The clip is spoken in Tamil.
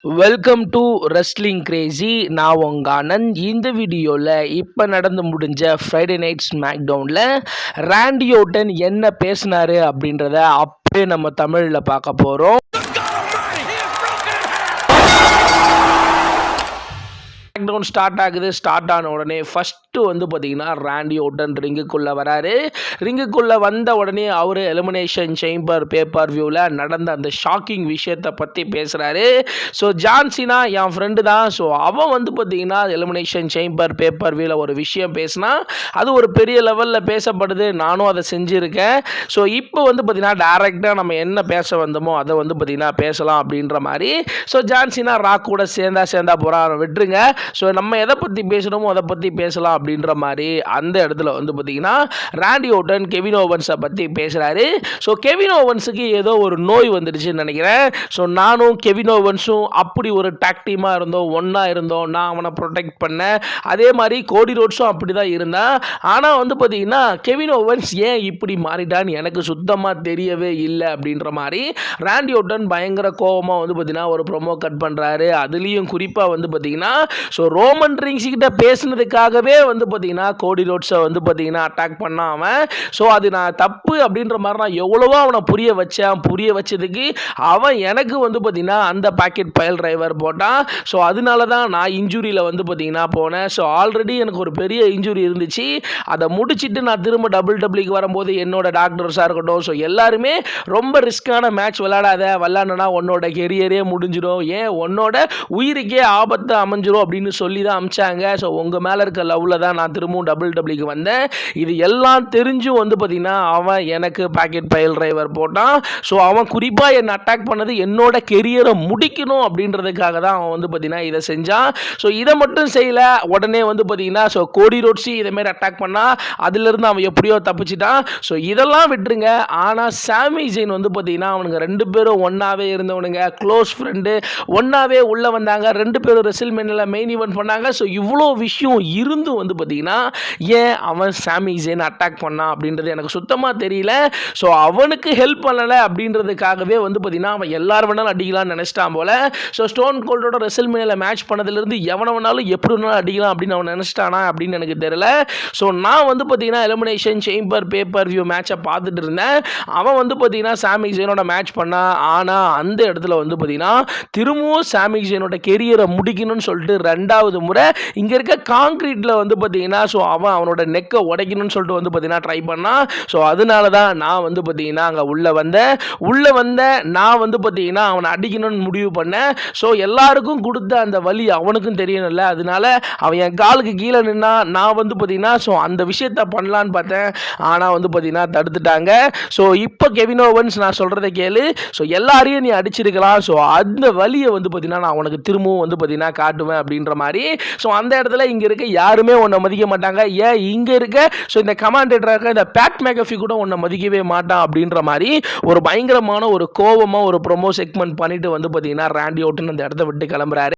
Welcome to wrestling Crazy. நான் உங்க ஆனந்த். இந்த வீடியோவில் இப்போ நடந்து முடிஞ்ச ஃப்ரைடே நைட் ஸ்மாக்டவுனில் ராண்டி ஓர்டன் என்ன பேசினாரு அப்படின்றத அப்படியே நம்ம தமிழில் பார்க்க போகிறோம். ஸ்மாக்டவுன் ஸ்டார்ட் ஆகுது. ஸ்டார்ட் ஆன உடனே ஃபஸ்ட்டு வந்து பார்த்தீங்கன்னா ராண்டி ஓர்டன் ரிங்குக்குள்ளே வராரு. ரிங்குக்குள்ளே வந்த உடனே அவர் எலிமினேஷன் சேம்பர் பேப்பர் வியூவில் நடந்த அந்த ஷாக்கிங் விஷயத்தை பற்றி பேசுகிறாரு. ஸோ ஜான்சினா என் ஃப்ரெண்டு தான். ஸோ அவன் வந்து பார்த்தீங்கன்னா எலிமினேஷன் சேம்பர் பேப்பர் வியூவில் ஒரு விஷயம் பேசினா அது ஒரு பெரிய லெவலில் பேசப்படுது. நானும் அதை செஞ்சுருக்கேன். ஸோ இப்போ வந்து பார்த்தீங்கன்னா டேரெக்டாக நம்ம என்ன பேச வந்தோமோ அதை வந்து பார்த்தீங்கன்னா பேசலாம் அப்படின்ற மாதிரி. ஸோ ஜான்சினா ராக் கூட சேர்ந்தா போகிறான், விட்டுருங்க. ஸோ நம்ம எதை பற்றி பேசணுமோ அதை பற்றி பேசலாம் அப்படின்ற மாதிரி அந்த இடத்துல வந்து பார்த்தீங்கன்னா ராண்டி ஓர்டன் கெவின் ஓவன்ஸை பற்றி பேசுகிறாரு. ஸோ கெவின் ஓவன்ஸுக்கு ஏதோ ஒரு நோய் வந்துடுச்சுன்னு நினைக்கிறேன். ஸோ நானும் கெவின் ஓவன்ஸும் அப்படி ஒரு டாக் டீமாக இருந்தோம், ஒன்றா இருந்தோம். நான் அவனை ப்ரொடெக்ட் பண்ணேன். அதே மாதிரி கோடி ரோட்ஸும் அப்படி தான் இருந்தான். ஆனால் வந்து பார்த்தீங்கன்னா கெவின் ஓவன்ஸ் ஏன் இப்படி மாறிட்டான்னு எனக்கு சுத்தமாக தெரியவே இல்லை அப்படின்ற மாதிரி ராண்டி ஓர்டன் பயங்கர கோபமாக வந்து பார்த்தீங்கன்னா ஒரு ப்ரொமோ கட் பண்ணுறாரு. அதுலேயும் குறிப்பாக வந்து பார்த்தீங்கன்னா ஸோ ரோமன் ரிங்ஸ் கிட்ட பேசுனதுக்காகவே வந்து பார்த்தீங்கன்னா கோடி ரோட்ஸை வந்து பார்த்தீங்கன்னா அட்டாக் பண்ணான் அவன். ஸோ அது நான் தப்பு அப்படின்ற மாதிரி நான் எவ்வளவோ அவனை புரிய வச்சதுக்கு அவன் எனக்கு வந்து பார்த்தீங்கன்னா அந்த பாக்கெட் பயல் டிரைவர் போட்டான். ஸோ அதனால தான் நான் இன்ஜுரியில் வந்து பார்த்தீங்கன்னா போனேன். ஸோ ஆல்ரெடி எனக்கு ஒரு பெரிய இன்ஜுரி இருந்துச்சு. அதை முடிச்சுட்டு நான் திரும்ப டபிள்யூக்கு வரும்போது என்னோட டாக்டர்ஸாக இருக்கட்டும், ஸோ எல்லாருமே ரொம்ப ரிஸ்க்கான மேட்ச் விளையாடனா உன்னோட கெரியரே முடிஞ்சிடும், ஏன் உன்னோட உயிருக்கே ஆபத்து அமைஞ்சிரும் அப்படின்னு சொல்லி தான் அமிச்சாங்க. ஸோ உங்கள் மேலே இருக்க லவ்வில் தான் நான் திரும்பவும் டபிள்யூக்கு வந்தேன். இது எல்லாம் தெரிஞ்சும் வந்து பார்த்தீங்கன்னா அவன் எனக்கு பாக்கெட் பயல் டிரைவர் போட்டான். ஸோ அவன் குறிப்பாக என்னை அட்டாக் பண்ணது என்னோட கெரியரை முடிக்கணும் அப்படின்றதுக்காக தான் அவன் வந்து பார்த்தீங்கன்னா இதை செஞ்சான். ஸோ இதை மட்டும் செய்யலை. உடனே வந்து பார்த்தீங்கன்னா ஸோ கோடி ரோட்ஸி இதேமாரி அட்டாக் பண்ணால் அதிலிருந்து அவன் எப்படியோ தப்பிச்சிட்டான். ஸோ இதெல்லாம் விட்டுருங்க. ஆனால் சாமி ஜெயின் வந்து பார்த்தீங்கன்னா அவனுங்க ரெண்டு பேரும் ஒன்றாவே இருந்தவனுங்க, க்ளோஸ் ஃப்ரெண்டு, ஒன்றாவே உள்ளே வந்தாங்க. ரெண்டு பேரும் ரெசில்மேனியில் மெயின் ஈவென்ட் பண்ணாங்க. ஸோ இவ்வளோ விஷயம் இருந்தும் வந்து பார்த்தீங்கன்னா ஏன் அவன் சாமி ஜெயின் அட்டாக் பண்ணான் அப்படின்றது எனக்கு சுத்தமாக தெரியல. ஸோ அவனுக்கு ஹெல்ப் பண்ணலை அப்படின்றதுக்காகவே வந்து பார்த்தீங்கன்னா அவன் எல்லாரும் வேணாலும் அடிக்கலாம்னு நினச்சிட்டான் போல. ஸோ ஸ்டோன் கோல்டோட ரெசில்மேனியில் மேட்ச் பண்ணதுலேருந்து எவனை வேணாலும் எப்படி வேணாலும் அடிக்கலாம் அப்படின்னு அவன் நினச்சிட்டானா அப்படின்னு எனக்கு தெரியல. ஸோ நான் வந்து பார்த்தீங்கன்னா எலிமினேஷன் சேம்பர் பேப்பர் வியூ மேட்சை பார்த்துட்டு இருந்தேன். அவன் வந்து பார்த்தீங்கன்னா சாமி ஜெயினோட மேட்ச் பண்ணான். ஆனால் அந்த இடத்துல வந்து பார்த்தீங்கன்னா திரும்பவும் சாமி ஜெயினோட கெரியரை முடிக்கணும்னு சொல்லிட்டு ரெண்டாவது முறை இங்கே இருக்க காங்கிரீட்டில் வந்து பார்த்தீங்கன்னா ஸோ அவனோட நெக்கை உடைக்கணும்னு சொல்லிட்டு வந்து பார்த்தீங்கன்னா ட்ரை பண்ணான். ஸோ அதனால தான் நான் வந்து பார்த்தீங்கன்னா அங்கே உள்ளே வந்தேன். நான் வந்து பார்த்தீங்கன்னா அவனை அடிக்கணும்னு முடிவு பண்ணேன். ஸோ எல்லாருக்கும் கொடுத்த அந்த வலி அவனுக்கும் தெரியணும்ல, அதனால அவன் என் காலுக்கு கீழே நின்னா நான் வந்து பார்த்தீங்கன்னா ஸோ அந்த விஷயத்த பண்ணலான்னு பார்த்தேன். ஆனால் வந்து பார்த்தீங்கன்னா தடுத்துட்டாங்க. ஸோ இப்போ கெவின் ஓவன்ஸ் நான் சொல்கிறத கேளு. ஸோ எல்லாரையும் நீ அடிச்சிருக்கலாம். ஸோ அந்த வலியை வந்து பார்த்தீங்கன்னா நான் உனக்கு திரும்பவும் வந்து பார்த்தீங்கன்னா காட்டுவேன் அப்படின்ற மாதிரி. ஸோ அந்த இடத்துல இங்கே இருக்க யாருமே உன்னை மதிக்க மாட்டாங்க. ஏன் இங்கே இருக்க ஸோ இந்த கமாண்டேட்டராக இருக்க இந்த பேட் மேகஃபி கூட உன்னை மதிக்கவே மாட்டான் அப்படின்ற மாதிரி ஒரு பயங்கரமான ஒரு கோவமாக ஒரு ப்ரொமோ செக்மெண்ட் பண்ணிட்டு வந்து பார்த்தீங்கன்னா ராண்டி ஓர்டன் அந்த இடத்த விட்டு கிளம்புறாரு.